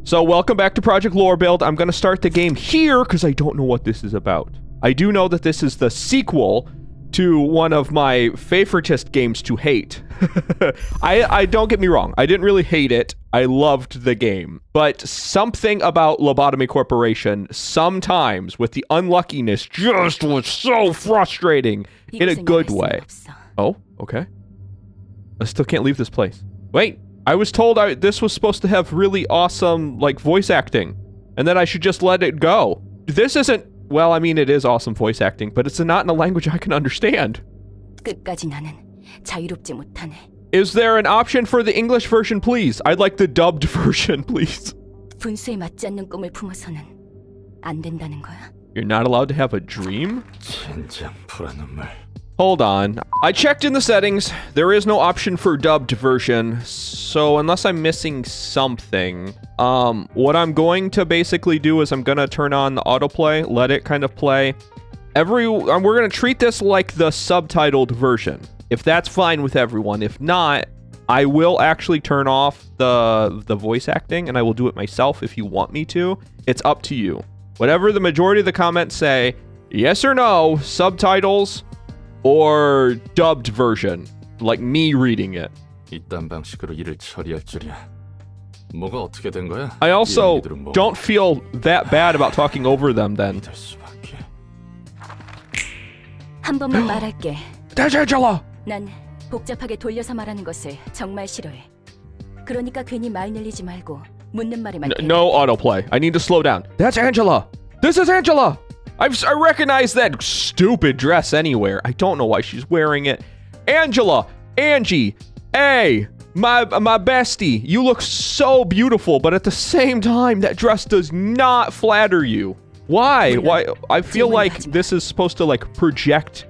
So welcome back to Project Lore Build. I'm going to start the game here because I don't know what this is about. I do know that this is the sequel to one of my favoritist games to hate. I don't get me wrong. I didn't really hate it. I loved the game. But something about Lobotomy Corporation sometimes with the unluckiness just was so frustrating in a good way. Oh, okay. I still can't leave this place. Wait. I was told this was supposed to have really awesome, like, voice acting, and then I should just let it go. This isn't, well, I mean, it is awesome voice acting, but it's not in a language I can understand. Is there an option for the English version, please? I'd like the dubbed version, please. You're not allowed to have a dream? Hold on. I checked in the settings. There is no option for dubbed version. So unless I'm missing something, what I'm going to basically do is I'm going to turn on the autoplay, let it kind of play. We're going to treat this like the subtitled version. If that's fine with everyone. If not, I will actually turn off the voice acting and I will do it myself if you want me to. It's up to you. Whatever the majority of the comments say, yes or no, subtitles, or dubbed version, like me reading it. I also don't feel that bad about talking over them then. That's Angela! 난 복잡하게 돌려서 말하는 것을 정말 싫어해. 그러니까 괜히 말 늘리지 말고 묻는 말에만. No autoplay. I need to slow down. That's Angela! This is Angela! I recognize that stupid dress anywhere. I don't know why she's wearing it. Angela, Angie, hey, my bestie, you look so beautiful, but at the same time, that dress does not flatter you. Why? Why? I feel like this is supposed to like project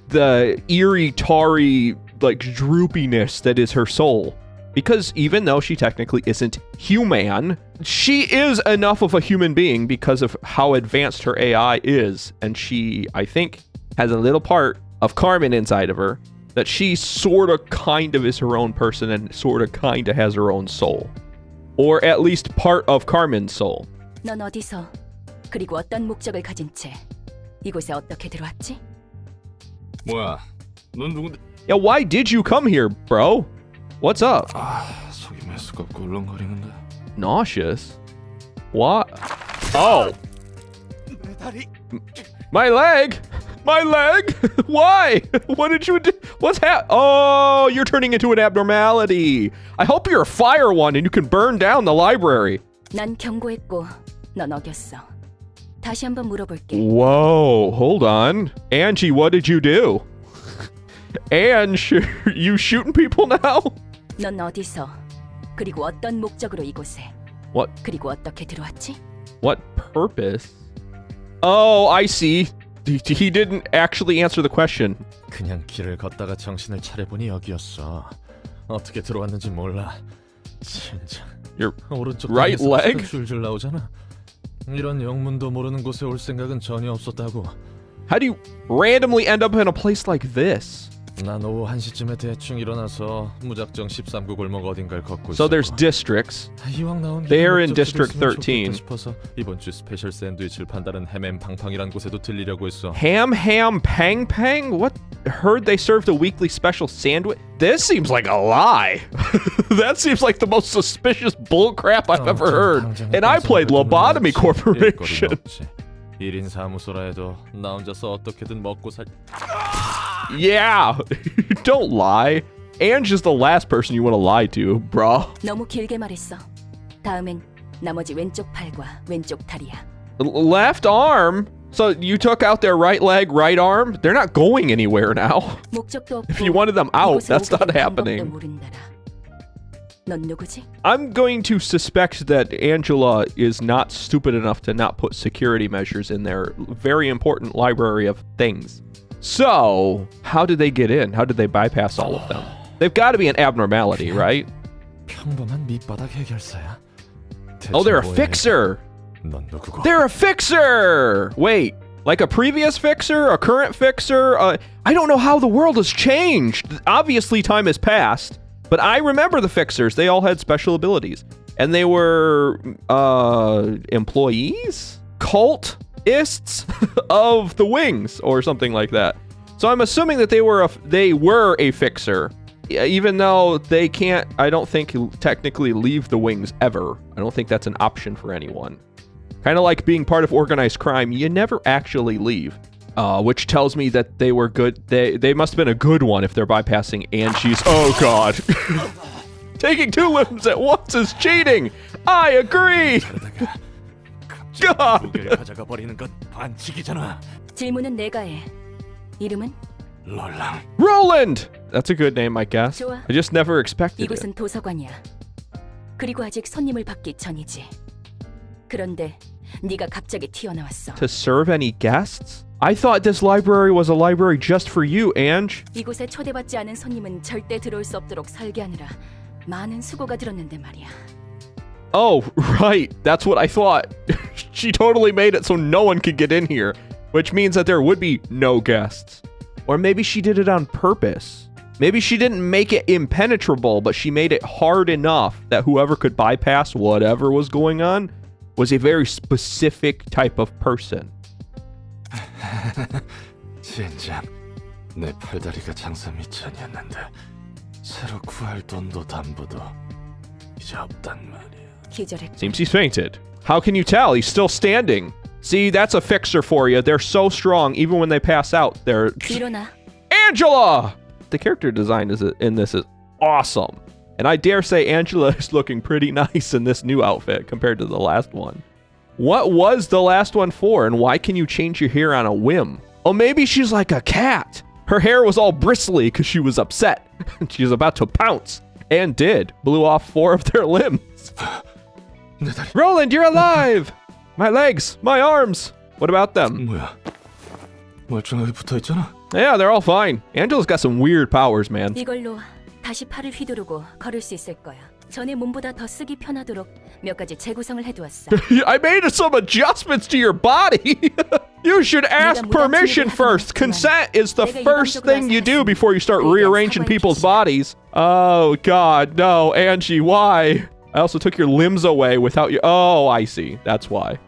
the eerie, tarry, like droopiness that is her soul. Because even though she technically isn't human, she is enough of a human being because of how advanced her AI is. And she, I think, has a little part of Carmen inside of her that she sort of kind of is her own person and sort of kind of has her own soul. Or at least part of Carmen's soul. 넌 어디서 그리고 어떤 목적을 가진 채 이곳에 어떻게 들어왔지? 뭐야? 넌 누군데? Yeah, why did you come here, bro? What's up? 속이 메스껍고 울렁거리는데. Nauseous? What? Oh. My leg? My leg? Why? What did you do? What's Oh, you're turning into an abnormality. I hope you're a fire one and you can burn down the library. 난 경고했고 넌 어겼어. 다시 한번 물어볼게. Whoa, hold on. Angie, what did you do? Ange, you shooting people now? 넌 어디서 그리고 어떤 목적으로 이곳에? What? 그리고 어떻게 들어왔지? What purpose? Oh, I see. He didn't actually answer the question. 그냥 길을 걷다가 정신을 차려보니 여기였어. 어떻게 들어왔는지 몰라. 진짜. Your 오른쪽 right leg? 줄줄 나오잖아. 이런 영문도 모르는 곳에 올 생각은 전혀 없었다고. How do you randomly end up in a place like this? 난 오후 1시쯤에 대충 일어나서 무작정 13구 골목 어딘가를 걷고 So 있었고. there's districts. 이왕 나온 They're in District 13. 싶어서 이번 주 스페셜 샌드위치를 판다는 햄앤팡팡이란 곳에도 들리려고 했어. Ham pang pang? What? Heard they served a weekly special sandwich? This seems like a lie. That seems like the most suspicious bullcrap I've ever heard. And I played Lobotomy Corporation. 1인 사무소라 해도 나 혼자서 어떻게든 먹고 살. Yeah, don't lie. Ange is the last person you want to lie to, bro. 너무 길게 말했어. 다음엔 나머지 왼쪽 팔과 왼쪽 다리야. Left arm? So you took out their right leg, right arm? They're not going anywhere now. 목적도 없고 If you wanted them out, that's not happening. 넌 누구지? I'm going to suspect that Angela is not stupid enough to not put security measures in their very important library of things. So, how did they get in? How did they bypass all of them? They've got to be an abnormality, right? 평범한 밑바닥 해결사야. Oh, they're a fixer! 넌 누구고? They're a fixer! Wait, like a previous fixer? A current fixer? I don't know how the world has changed. Obviously, time has passed. But I remember the fixers. They all had special abilities. and they were employees, cultists of the Wings or something like that. So I'm assuming that they were a fixer, even though they can't, I don't think, technically leave the Wings ever. I don't think that's an option for anyone. Kind of like being part of organized crime, you never actually leave. Which tells me that they were good. They must have been a good one if they're bypassing Angie's. Oh God. Taking 2 limbs at once is cheating. I agree. God. 무게를 가져가 버리는 건 반칙이잖아. 질문은 내가 해. 이름은? 롤랑. Roland. That's a good name, I guess. 좋아. I just never expected it. 이곳은 도서관이야. 그리고 아직 손님을 받기 전이지. 그런데 네가 갑자기 튀어나왔어. To serve any guests? I thought this library was a library just for you, Ange. 이곳에 초대받지 않은 손님은 절대 들어올 수 없도록 설계하느라 많은 수고가 들었는데 말이야. Oh, right. That's what I thought. She totally made it so no one could get in here, which means that there would be no guests. Or maybe she did it on purpose. Maybe she didn't make it impenetrable, but she made it hard enough that whoever could bypass whatever was going on was a very specific type of person. 진짜 내 팔다리가 장사 미천이었는데 새로 구할 돈도 담보도 이제 없단 말이야. 기절했. Seems he's fainted. How can you tell? He's still standing. See, that's a fixer for you. They're so strong, even when they pass out, they're... 일어나. Angela! The character design in this is awesome. And I dare say Angela is looking pretty nice in this new outfit compared to the last one. What was the last one for, and why can you change your hair on a whim? Oh, maybe she's like a cat. Her hair was all bristly because she was upset. She was about to pounce, and did. Blew off 4 of their limbs. 내 다리. Roland, you're alive! My legs, my arms. What about them? 뭐야? 멀쩡하게 붙어있잖아. Yeah, they're all fine. Angela's got some weird powers, man. 이걸로 다시 팔을 휘두르고 걸을 수 있을 거야. 전에 몸보다 더 쓰기 편하도록 몇 가지 재구성을 해두었어. I made some adjustments to your body. You should ask permission first. Consent is the first thing you do before you start rearranging people's bodies. Oh, God, no. Angie, why? I also took your limbs away without you. Oh, I see. That's why.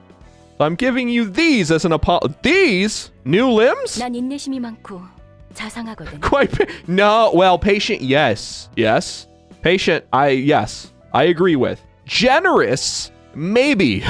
So I'm giving you these as an apology. These? New limbs? 난 인내심이 많고 자상하거든. No, well, patient, yes. Yes. Patient, yes. I agree with. Generous, maybe.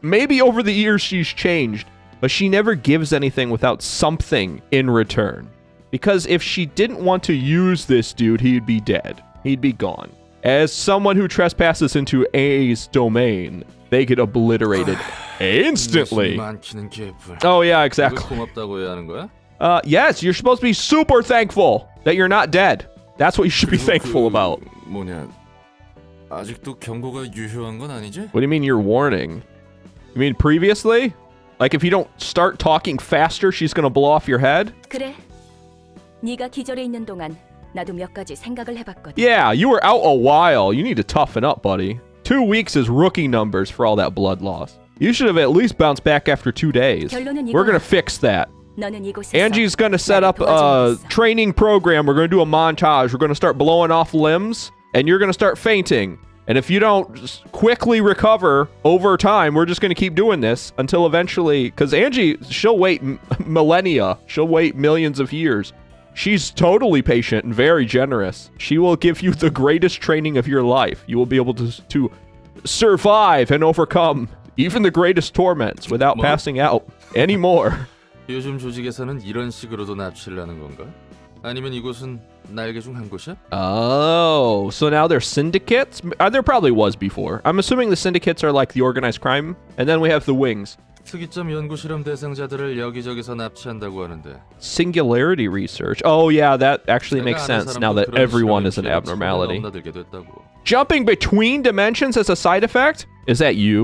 Maybe over the years she's changed, but she never gives anything without something in return. Because if she didn't want to use this dude, he'd be dead. He'd be gone. As someone who trespasses into A's domain, they get obliterated instantly. 많기는 개뿔. Oh, yeah, exactly. 고맙다고 해야 하는 거야? Yes, you're supposed to be super thankful that you're not dead. That's what you should be thankful about. 뭐냐? 아직도 경고가 유효한 건 아니지? What do you mean you're warning? You mean previously? Like if you don't start talking faster, she's gonna blow off your head? 그래. 네가 기절해 있는 동안 나도 몇 가지 생각을 해봤거든. Yeah, you were out a while. You need to toughen up, buddy. 2 weeks is rookie numbers for all that blood loss. You should have at least bounced back after 2 days. We're gonna fix that. 너는 이곳에서 Angie's gonna set up a training program. We're gonna do a montage. We're gonna start blowing off limbs, and you're gonna start fainting. And if you don't quickly recover over time, we're just gonna keep doing this until eventually, because Angie, she'll wait millennia. She'll wait millions of years. She's totally patient and very generous. She will give you the greatest training of your life. You will be able to survive and overcome even the greatest torments without passing out anymore. 요즘 조직에서는 이런 식으로도 납치를 하는 건가? 아니면 이곳은 날개 중 한 곳이야? Oh, so now they're syndicates? There probably was before. I'm assuming the syndicates are like the organized crime, and then we have the wings. 특이점 연구 실험 대상자들을 여기저기서 납치한다고 하는데. Singularity research. Oh yeah, that actually makes sense now that everyone is an abnormality. Jumping between dimensions as a side effect? Is that you?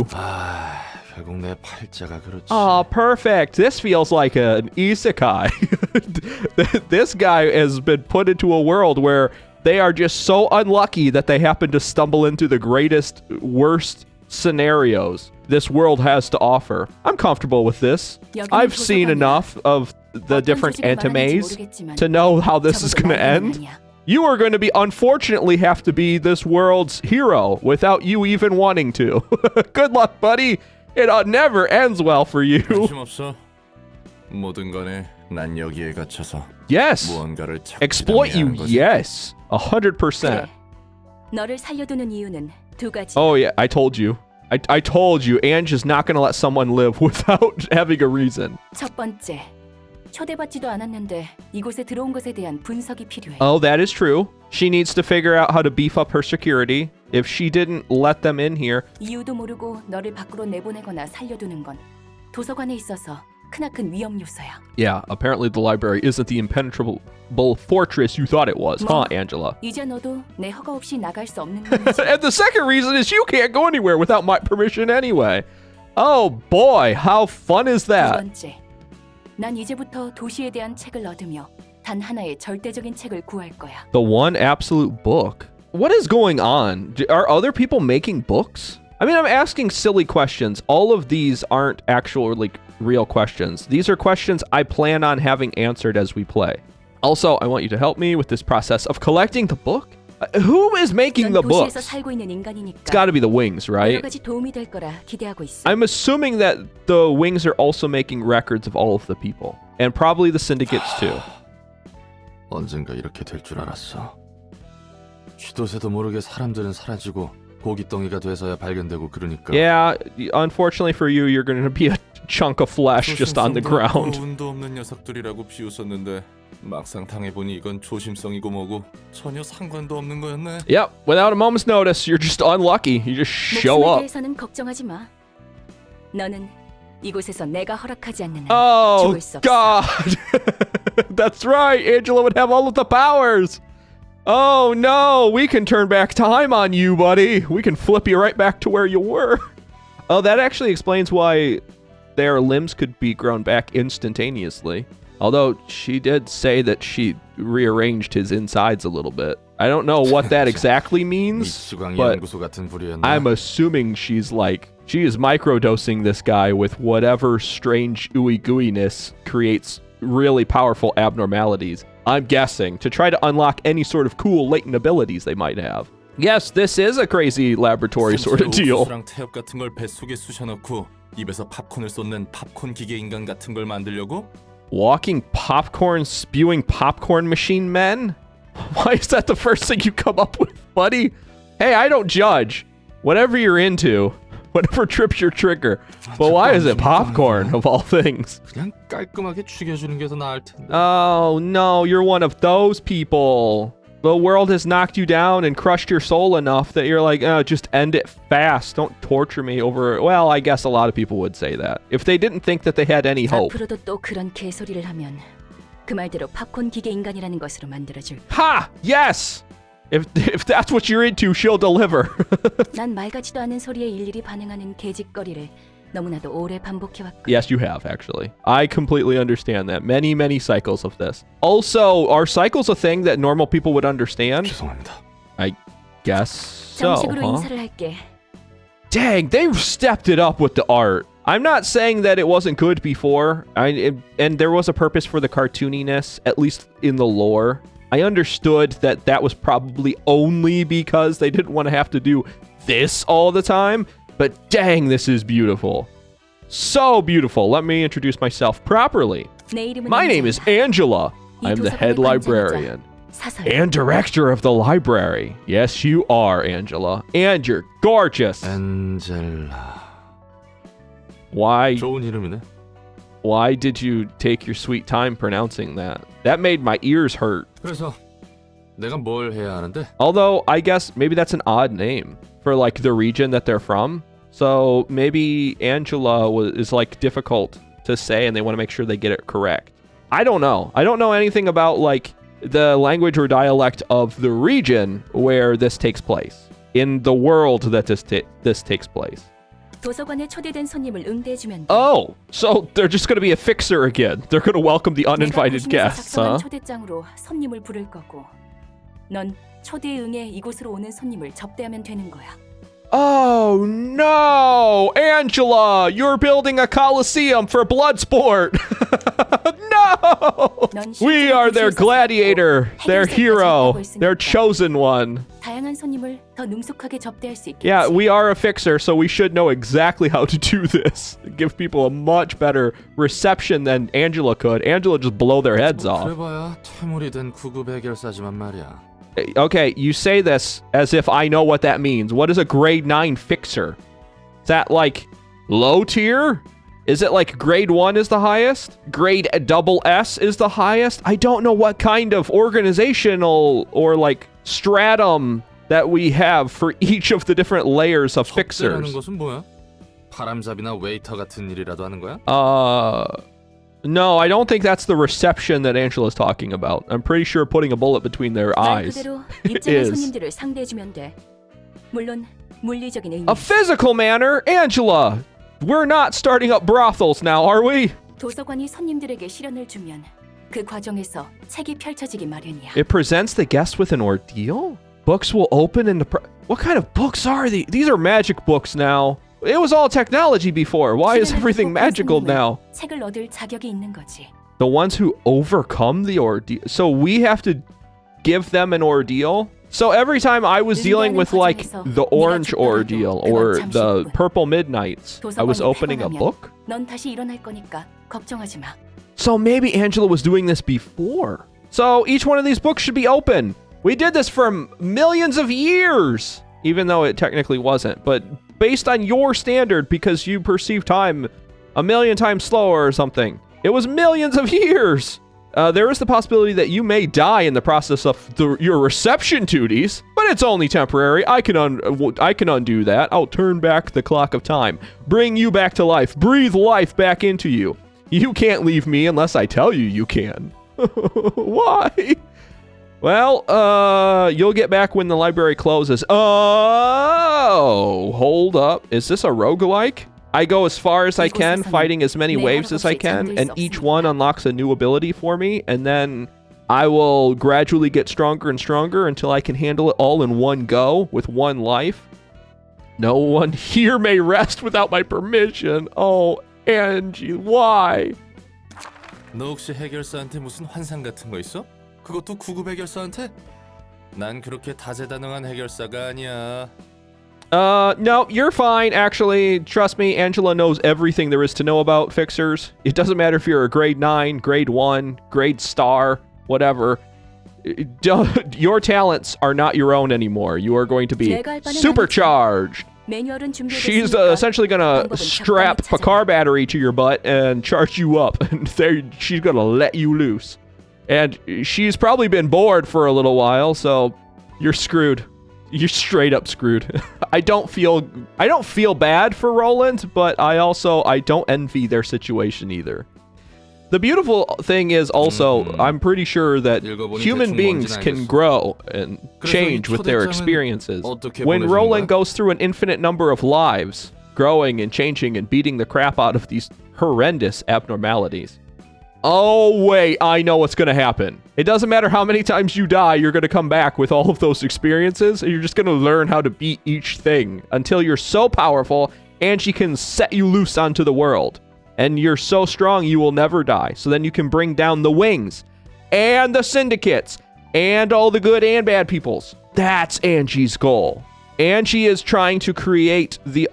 결국 내 팔자가 그렇지. Oh, perfect. This feels like an isekai. This guy has been put into a world where they are just so unlucky that they happen to stumble into the greatest, worst scenarios this world has to offer. I'm comfortable with this. I've seen enough of the different animes to know how this is going to end. You are going to be, unfortunately, have to be this world's hero without you even wanting to. Good luck, buddy. It never ends well for you. 관심 없어. 뭐든 간에 난 여기에 갇혀서 Yes. 무언가를 찾기 Exploit you. 거지. Yes. 100%. 그래. 너를 살려두는 이유는 두 가지. Oh, yeah. I told you. I told you. Ange is not going to let someone live without having a reason. 첫 번째, 초대받지도 않았는데 이곳에 들어온 것에 대한 분석이 필요해. Oh, that is true. She needs to figure out how to beef up her security. If she didn't let them in here. 이유도 모르고 너를 밖으로 내보내거나 살려두는 건 도서관에 있어서 크나큰 위험 요소야. Yeah, apparently the library isn't the impenetrable fortress you thought it was, huh, Angela? 이제 너도 내 허가 없이 나갈 수 없는 거지. And the second reason is you can't go anywhere without my permission anyway. Oh boy, how fun is 두 that? 번째, 난 이제부터 도시에 대한 책을 얻으며 단 하나의 절대적인 책을 구할 거야. The one absolute book. What is going on? Are other people making books? I mean, I'm asking silly questions. All of these aren't actual, like, real questions. These are questions I plan on having answered as we play. Also, I want you to help me with this process of collecting the book. Who is making the 넌 도시에서 books? 살고 있는 인간이니까 It's got to be the wings, 여러 right? 가지 도움이 될 거라 기대하고 있어. I'm assuming that the wings are also making records of all of the people. And probably the syndicates too. 언젠가 이렇게 될 줄 알았어. 쥐도 새도 모르게 사람들은 사라지고 고깃덩이가 돼서야 발견되고 그러니까. Yeah, unfortunately for you, you're going to be a chunk of flesh just on the 조심성도 ground. 없고 운도 없는 녀석들이라고 비웃었는데 막상 당해보니 이건 조심성이고 뭐고 전혀 상관도 없는 거였네. Yep, without a moment's notice, you're just unlucky. You just show 목숨에 up. 대해서는 걱정하지 마. 너는 이곳에서 내가 허락하지 않는 한 Oh, 죽을 수 없어. God. That's right. Angela would have all of the powers. Oh, no. We can turn back time on you, buddy. We can flip you right back to where you were. Oh, that actually explains why their limbs could be grown back instantaneously. Although she did say that she rearranged his insides a little bit. I don't know what that exactly means, 미치광이 but 연구소 같은 부류였나? I'm assuming she is microdosing this guy with whatever strange ooey gooiness creates really powerful abnormalities. I'm guessing to try to unlock any sort of cool latent abilities they might have. Yes, this is a crazy laboratory sort of deal. 옥수수랑 태엽 같은 걸 뱃속에 쑤셔넣고 입에서 팝콘을 쏟는 팝콘 기계 인간 같은 걸 만들려고? Walking popcorn spewing popcorn machine men? Why is that the first thing you come up with, buddy? Hey, I don't judge. Whatever you're into, whatever trips your trigger. But why is it popcorn of all things? 그냥 깔끔하게 죽여주는 게 더 나을 텐데. Oh no, you're one of those people. The world has knocked you down and crushed your soul enough that you're like, oh, just end it fast. Don't torture me over. Well, I guess a lot of people would say that if they didn't think that they had any hope. 앞으로도 또 그런 개소리를 하면 그 말대로 팝콘 기계 인간이라는 것으로 만들어줄. Ha! Yes! If that's what you're into, she'll deliver. 난 말 같지도 않은 소리에 일일이 반응하는 개짓거리를 너무나도 오래 반복해왔고. Yes, you have, actually. I completely understand that. Many, many cycles of this. Also, are cycles a thing that normal people would understand? 죄송합니다. I guess so, 정식으로 huh? 인사를 할게. Dang, they've stepped it up with the art. I'm not saying that it wasn't good before, and there was a purpose for the cartooniness, at least in the lore. I understood that that was probably only because they didn't want to have to do this all the time, but dang, this is beautiful. So beautiful. Let me introduce myself properly. 내 이름은 My name is Angela. I'm the head librarian 사설. and director of the library. Yes, you are, Angela. And you're gorgeous. 엔젤라. Why 좋은 이름이네. Why did you take your sweet time pronouncing that? That made my ears hurt. 그래서 내가 뭘 해야 하는데? Although, I guess maybe that's an odd name for like the region that they're from. So maybe Angela is like difficult to say and they want to make sure they get it correct. I don't know. I don't know anything about like the language or dialect of the region where this takes place. In the world that this takes place. 도서관에 초대된 손님을 응대해주면 돼. Oh, so they're just going to be a fixer again. They're going to welcome the uninvited 내가 guests, 작성한 huh? 초대장으로 손님을 부를 거고 넌 초대에 응해 이곳으로 오는 손님을 접대하면 되는 거야. Oh no! Angela, you're building a coliseum for blood sport! No! No! 넌 We 실제로 are their 도시에서 gladiator, 살았고 their 해결사까지 hero, 했다고 their 했으니까 chosen one. 다양한 손님을 더 능숙하게 접대할 수 있겠지. Yeah, we are a fixer, so we should know exactly how to do this. Give people a much better reception than Angela could. Angela just blow their heads off. 그래봐야 퇴물이 된 구급 해결사지만 말이야. Okay, you say this as if I know what that means. What is a grade 9 fixer? Is that like low tier? Is it like grade 1 is the highest? Grade double S is the highest? I don't know what kind of organizational or like stratum that we have for each of the different layers of 접대라는 fixers. 것은 뭐야? 바람잡이나 웨이터 같은 일이라도 하는 거야? No, I don't think that's the reception that Angela's talking about. I'm pretty sure putting a bullet between their 말 eyes 그대로 입장의 is 손님들을 상대해주면 돼. 물론 물리적인 의미. a physical manner. Angela, we're not starting up brothels now, are we? 도서관이 손님들에게 시련을 주면 그 과정에서 책이 펼쳐지기 마련이야. It presents the guest with an ordeal? Books will open in the... What kind of books are these? These are magic books now. It was all technology before. Why is everything magical now? 책을 얻을 자격이 있는 거지. The ones who overcome the ordeal. So we have to give them an ordeal? So every time I was dealing with like the orange ordeal or the purple midnights, I was opening a book? 넌 다시 일어날 거니까 걱정하지 마. So maybe Angela was doing this before. So each one of these books should be open. We did this for millions of years, even though it technically wasn't. But based on your standard, because you perceive time a million times slower or something, it was millions of years. There is the possibility that you may die in the process of your reception duties, but it's only temporary. I can undo that. I'll turn back the clock of time, bring you back to life, breathe life back into you. You can't leave me unless I tell you you can. Why? Well, you'll get back when the library closes. Oh, hold up. Is this a roguelike? I go as far as I can, fighting as many waves as I can, and each one unlocks a new ability for me, and then I will gradually get stronger and stronger until I can handle it all in one go with one life. No one here may rest without my permission. Oh, Angie, why? 너 혹시 해결사한테 무슨 환상 같은 거 있어? 그것도 구급 해결사한테? 난 그렇게 다재다능한 해결사가 아니야. No, you're fine, actually. Trust me, Angela knows everything there is to know about fixers. It doesn't matter if you're a grade 9, grade 1, grade star, whatever. Your talents are not your own anymore. You are going to be supercharged. She's essentially gonna strap a car battery to your butt and charge you up, and she's gonna let you loose. And she's probably been bored for a little while, so you're screwed. You're straight up screwed. I don't feel bad for Roland, but I don't envy their situation either. The beautiful thing is also, I'm pretty sure that human beings can grow and change with their experiences. When Roland goes through an infinite number of lives, growing and changing and beating the crap out of these horrendous abnormalities. Oh, wait, I know what's going to happen. It doesn't matter how many times you die, you're going to come back with all of those experiences, and you're just going to learn how to beat each thing until you're so powerful, and she can set you loose onto the world. And you're so strong, you will never die. So then you can bring down the wings, and the syndicates, and all the good and bad peoples. That's Angie's goal. Angie is trying to create the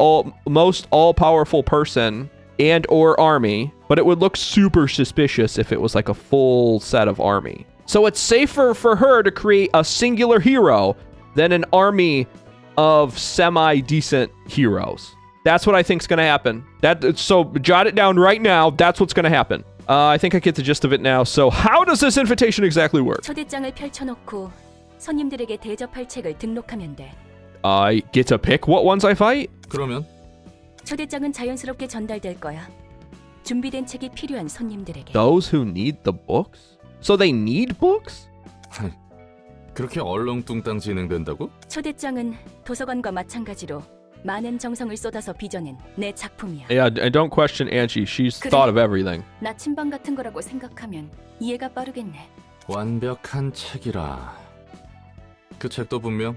most all-powerful person and or army, but it would look super suspicious if it was like a full set of army. So it's safer for her to create a singular hero than an army of semi-decent heroes. That's what I think's gonna happen. So jot it down right now. That's what's gonna happen. I think I get the gist of it now. So how does this invitation exactly work? 초대장을 펼쳐놓고 손님들에게 대접할 책을 등록하면 돼. I get to pick what ones I fight? 그러면 초대장은 자연스럽게 전달될 거야. 준비된 책이 필요한 손님들에게. Those who need the books? So they need books? 그렇게 얼렁뚱땅 진행된다고? 초대장은 도서관과 마찬가지로 많은 정성을 쏟아서 빚어낸 내 작품이야. Yeah, I don't question Angie. She's thought of everything. 나침반 같은 거라고 생각하면 이해가 빠르겠네. 완벽한 책이라. 그 책도 분명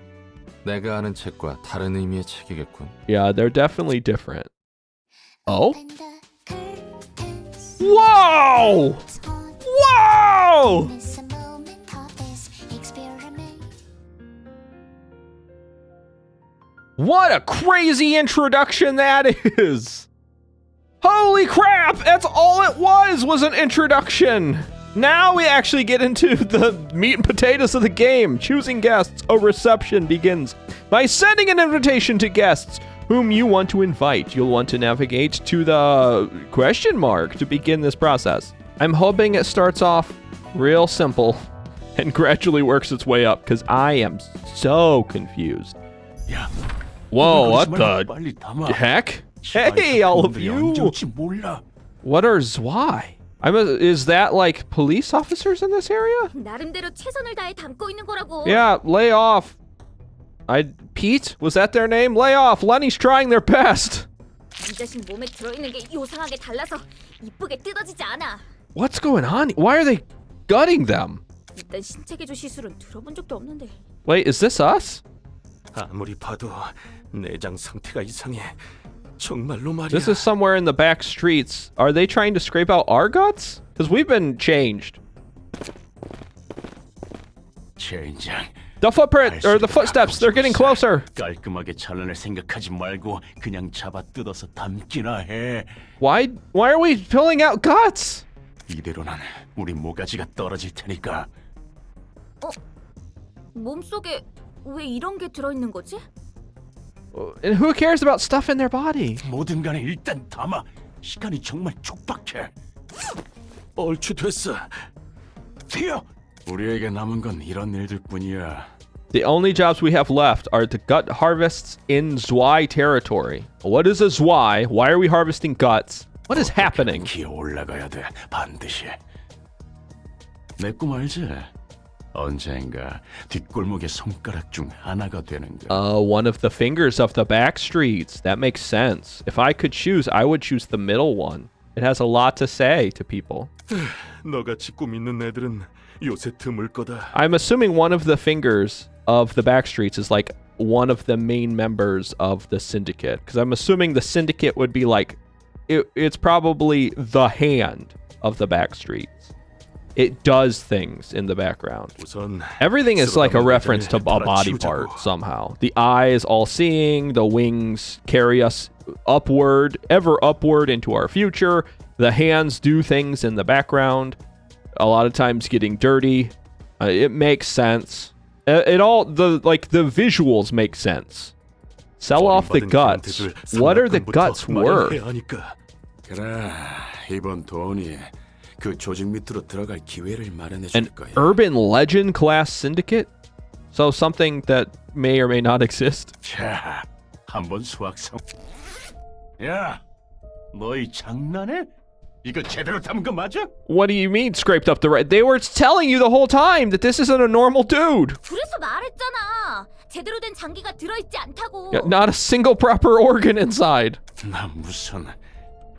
내가 아는 책과 다른 의미의 책이겠군. Yeah, they're definitely different. Oh? Whoa! No! Miss a moment of this experiment. What a crazy introduction that is! Holy crap! That's all it was an introduction! Now we actually get into the meat and potatoes of the game. Choosing guests. A reception begins by sending an invitation to guests whom you want to invite. You'll want to navigate to the question mark to begin this process. I'm hoping it starts off real simple and gradually works its way up because I am so confused. Whoa, what the heck? Hey, all of you! What are Zwei? Is that like police officers in this area? 나름대로 최선을 다해 담고 있는 거라고. Yeah, lay off. Pete? Was that their name? Lay off. Lenny's trying their best. 네 자신 몸에 들어있는 게 요상하게 달라서 이쁘게 뜯어지지 않아. What's going on? Why are they gutting them? 일단 신체 개조 시술은 들어본 적도 없는데. Wait, is this us? 아무리 봐도 내장 상태가 이상해. 정말로 말이야. This is somewhere in the back streets. Are they trying to scrape out our guts? Because we've been changed. 젠장. The footprint, or the footsteps, they're getting closer. 깔끔하게 잘라낼 생각하지 말고 그냥 잡아 뜯어서 담기나 해. Why are we filling out guts? 이대로는 우리 모가지가 떨어질 테니까. 몸속에 왜 이런 게 들어있는 거지? And who cares about stuff in their body? 뭐든 간에 일단 담아. 시간이 정말 촉박해. 얼추 됐어. 튀어. 우리에게 남은 건 이런 일들뿐이야. The only jobs we have left are the gut harvests in Zwei territory. What is a Zwei? Why are we harvesting guts? What is happening? 기어 올라가야 돼. 반드시. 내 꿈 알지? 언젠가 뒷골목의 손가락 중 하나가 되는 거. One of the fingers of the back streets. That makes sense. If I could choose, I would choose the middle one. It has a lot to say to people. 너같이 꿈 있는 애들은 요새 드물 거다. I'm assuming one of the fingers of the back streets is like one of the main members of the syndicate. Because I'm assuming the syndicate would be like, it's probably the hand of the back streets. It does things in the background. Everything is like a reference to a body part somehow. The eye is all-seeing. The wings carry us upward, ever upward into our future. The hands do things in the background. A lot of times getting dirty. It makes sense. The visuals make sense. Sell off the guts. What are the guts worth? 그래, 이번 돈이 그 조직 밑으로 들어갈 기회를 마련해 An 줄 거야. urban legend class syndicate? So something that may or may not exist? 자, 한번 수학성. 야, 너희 장난해? 이거 제대로 담은 거 맞아? What do you mean scraped up the right? They were telling you the whole time that this isn't a normal dude. 그래서 말했잖아. 제대로 된 장기가 들어있지 않다고. Not a single proper organ inside. 나 무슨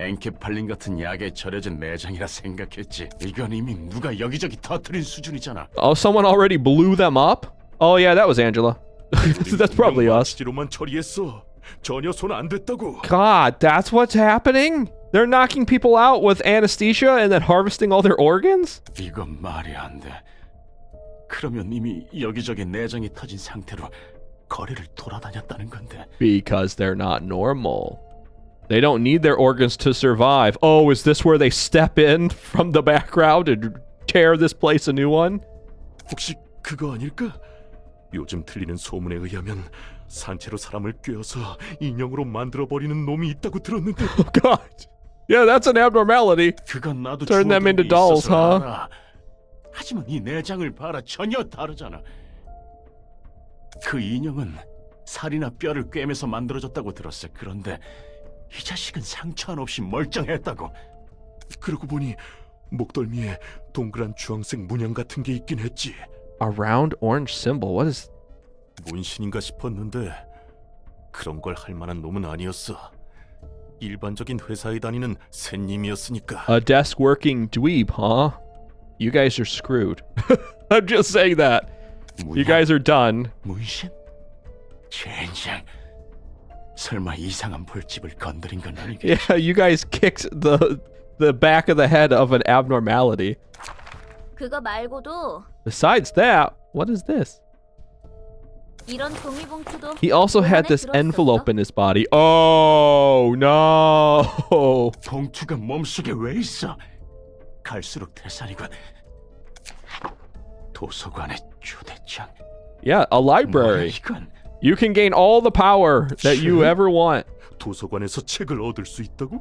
엔케팔린 같은 약에 절여진 내장이라 생각했지. 이건 이미 누가 여기저기 터뜨린 수준이잖아. Oh, someone already blew them up? Oh yeah, that was Angela. That's probably us. 치료만 처리했어. 전혀 손 안 댔다고. God, that's what's happening? They're knocking people out with anesthesia and then harvesting all their organs? 이건 말이 안 돼. 그러면 이미 여기저기 내장이 터진 상태로 거리를 돌아다녔다는 건데. Because they're not normal. They don't need their organs to survive. Oh, is this where they step in from the background and tear this place a new one? 혹시 그거 아닐까? 요즘 들리는 소문에 의하면 산채로 사람을 꿰어서 인형으로 만들어버리는 놈이 있다고 들었는데. Oh God. Yeah, that's an abnormality. 그건 나도 Turn them into dolls, huh? 알아. 하지만 이 내장을 봐라, 전혀 다르잖아. 그 인형은 살이나 뼈를 꿰매서 만들어졌다고 들었어. 그런데 이 자식은 상처 하나 없이 멀쩡했다고. 그러고 보니 목덜미에 동그란 주황색 문양 같은 게 있긴 했지. A round orange symbol. What is... 문신인가 싶었는데 그런 걸 할 만한 놈은 아니었어. 일반적인 회사에 다니는 샌님이었으니까. A desk working dweeb, huh? You guys are screwed. I'm just saying that. You guys are done. 문신? 젠장. 설마 이상한 벌집을 건드린 건 아니겠지? Yeah, you guys kicked the back of the head of an abnormality. 그거 말고도 Besides that, what is this? 이런 종이 봉투도 He also had this envelope in his body. Oh, no. 봉투가 몸속에 왜 있어? 갈수록 태산이군. 도서관의 초대장. Yeah, a library. 뭐야, 이건? You can gain all the power that you ever want. 도서관에서 책을 얻을 수 있다고?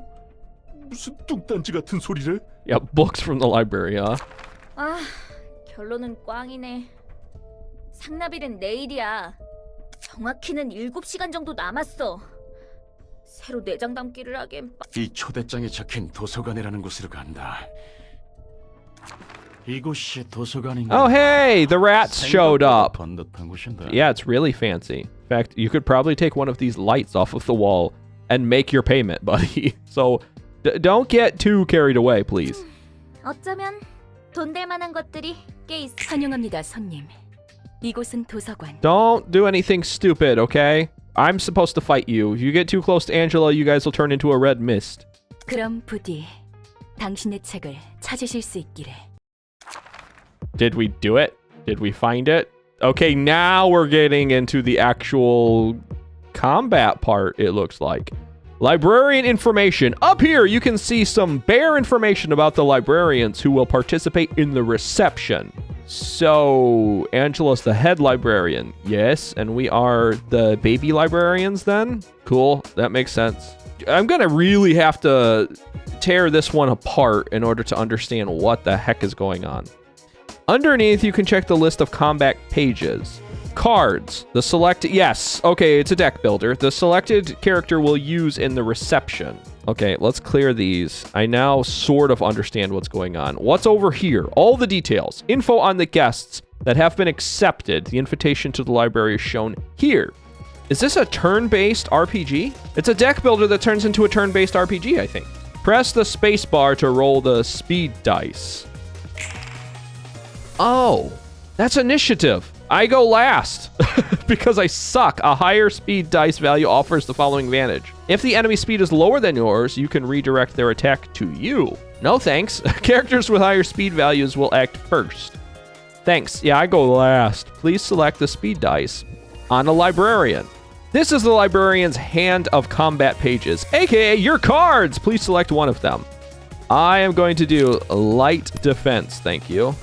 무슨 뚱딴지 같은 소리래? Yeah, books from the library, huh? 아, 결론은 꽝이네. 상납일은 내일이야. 정확히는 7시간 정도 남았어. 새로 내장 담기를 하기엔 이 초대장에 적힌 도서관이라는 곳으로 간다. 이곳이 도서관인가? Oh, hey, the rats showed up. 번듯한 곳인데. Yeah, it's really fancy. In fact, you could probably take one of these lights off of the wall and make your payment, buddy. So don't get too carried away, please. 어쩌면 돈 될 만한 것들이 꽤 있어. 환영합니다, 손님. 이곳은 도서관. Don't do anything stupid, okay? I'm supposed to fight you. If you get too close to Angela, you guys will turn into a red mist. 그럼 부디 당신의 책을 찾으실 수 있기를. Did we do it? Did we find it? Okay, now we're getting into the actual combat part, it looks like. Librarian information. Up here, you can see some bare information about the librarians who will participate in the reception. So, Angela's the head librarian. Yes, and we are the baby librarians then? Cool, that makes sense. I'm gonna really have to tear this one apart in order to understand what the heck is going on. Underneath, you can check the list of combat pages. Cards. The selected... Yes, okay, it's a deck builder. The selected character will use in the reception. Okay, let's clear these. I now sort of understand what's going on. What's over here? All the details. Info on the guests that have been accepted. The invitation to the library is shown here. Is this a turn-based RPG? It's a deck builder that turns into a turn-based RPG, I think. Press the space bar to roll the speed dice. Oh, that's initiative. I go last because I suck. A higher speed dice value offers the following advantage. If the enemy speed is lower than yours, you can redirect their attack to you. No thanks. Characters with higher speed values will act first. Thanks. Yeah, I go last. Please select the speed dice on a librarian. This is the librarian's hand of combat pages, aka your cards. Please select one of them. I am going to do light defense. Thank you.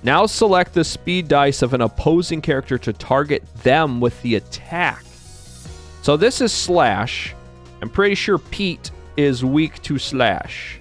Now select the speed dice of an opposing character to target them with the attack. So this is slash. I'm pretty sure Pete is weak to slash.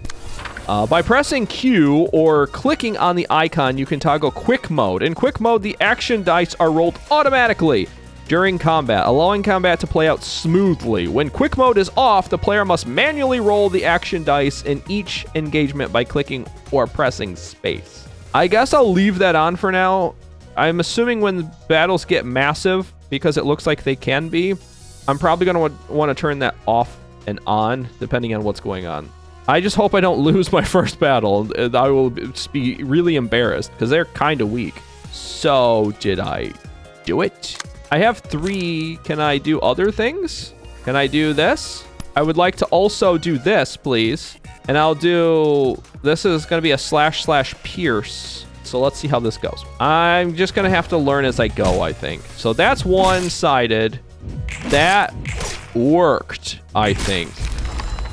By pressing Q or clicking on the icon, you can toggle quick mode. In quick mode, the action dice are rolled automatically during combat, allowing combat to play out smoothly. When quick mode is off, the player must manually roll the action dice in each engagement by clicking or pressing space. I guess I'll leave that on for now. I'm assuming when battles get massive, because it looks like they can be, I'm probably going to want to turn that off and on, depending on what's going on. I just hope I don't lose my first battle. I will just be really embarrassed, because they're kind of weak. So, did I do it? I have 3. Can I do other things? Can I do this? I would like to also do this, please. And I'll do... This is going to be a / pierce. So let's see how this goes. I'm just going to have to learn as I go, I think. So that's one-sided. That worked, I think.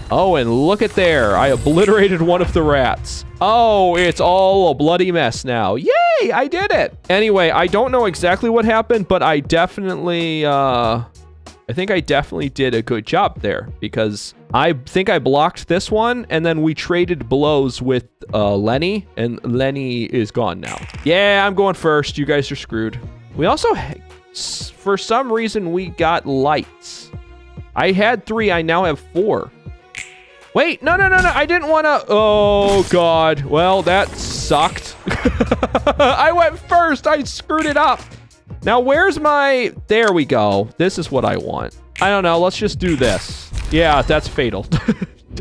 Oh, and look at there. I obliterated one of the rats. Oh, it's all a bloody mess now. Yay, I did it. Anyway, I don't know exactly what happened, but I definitely... I think I definitely did a good job there, because I think I blocked this one, and then we traded blows with Lenny, and Lenny is gone now. Yeah, I'm going first. You guys are screwed. We also, for some reason, we got lights. I had 3. I now have 4. Wait, no. I didn't want to. Oh, God. Well, that sucked. I went first. I screwed it up. Now, where's my... There we go. This is what I want. I don't know. Let's just do this. Yeah, that's fatal.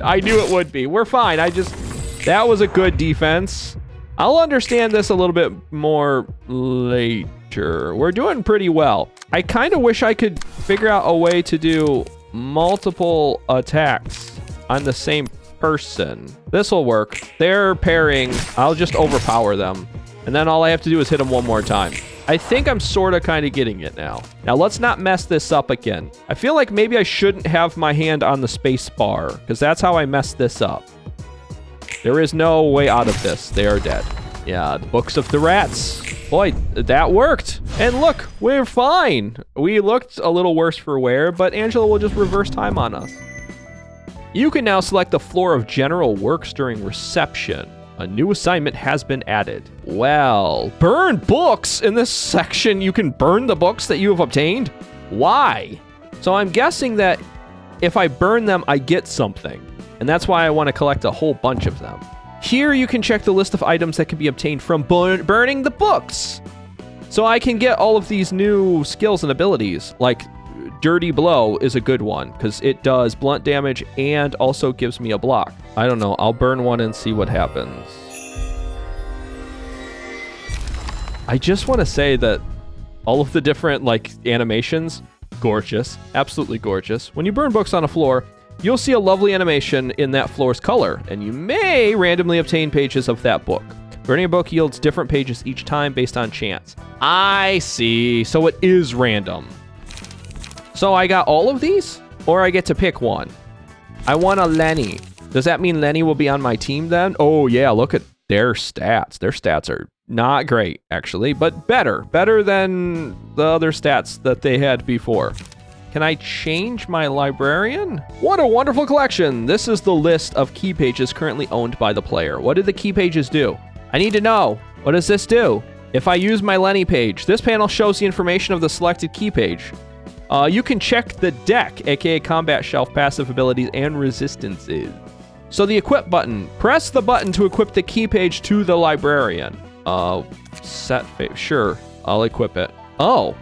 I knew it would be. We're fine. That was a good defense. I'll understand this a little bit more later. We're doing pretty well. I kind of wish I could figure out a way to do multiple attacks on the same person. This will work. They're pairing. I'll just overpower them. And then all I have to do is hit them one more time. I think I'm sort of kind of getting it now. Now let's not mess this up again. I feel like maybe I shouldn't have my hand on the space bar because that's how I messed this up. There is no way out of this. They are dead. Yeah, the books of the rats. Boy, that worked. And look, we're fine. We looked a little worse for wear, but Angela will just reverse time on us. You can now select the floor of general works during reception. A new assignment has been added. Well, burn books. In this section, you can burn the books that you have obtained. Why? So I'm guessing that if I burn them, I get something. And that's why I want to collect a whole bunch of them. Here you can check the list of items that can be obtained from burning the books. So I can get all of these new skills and abilities. Like Dirty Blow is a good one because it does blunt damage and also gives me a block. I don't know. I'll burn one and see what happens. I just want to say that all of the different like animations, gorgeous, absolutely gorgeous. When you burn books on a floor, you'll see a lovely animation in that floor's color, and you may randomly obtain pages of that book. Burning a book yields different pages each time based on chance. I see. So it is random. So I got all of these, or I get to pick one. I want a Lenny. Does that mean Lenny will be on my team then? Oh yeah, look at their stats. Their stats are not great, actually, but better. Better than the other stats that they had before. Can I change my librarian? What a wonderful collection. This is the list of key pages currently owned by the player. What do the key pages do? I need to know. What does this do? If I use my Lenny page, this panel shows the information of the selected key page. You can check the deck, aka combat shelf, passive abilities, and resistances. So the equip button. Press the button to equip the key page to the librarian. Sure, I'll equip it. Oh.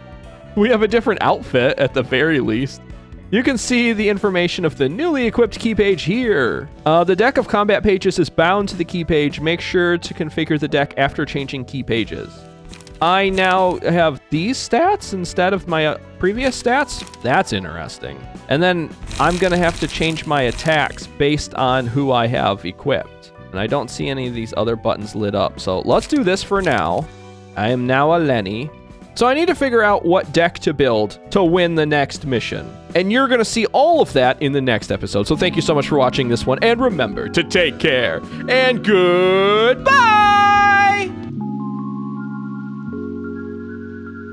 We have a different outfit at the very least. You can see the information of the newly equipped key page here. The deck of combat pages is bound to the key page. Make sure to configure the deck after changing key pages. I now have these stats instead of my previous stats. That's interesting. And then I'm gonna have to change my attacks based on who I have equipped. And I don't see any of these other buttons lit up. So let's do this for now. I am now a Lenny. So I need to figure out what deck to build to win the next mission. And you're going to see all of that in the next episode. So thank you so much for watching this one. And remember to take care. And goodbye!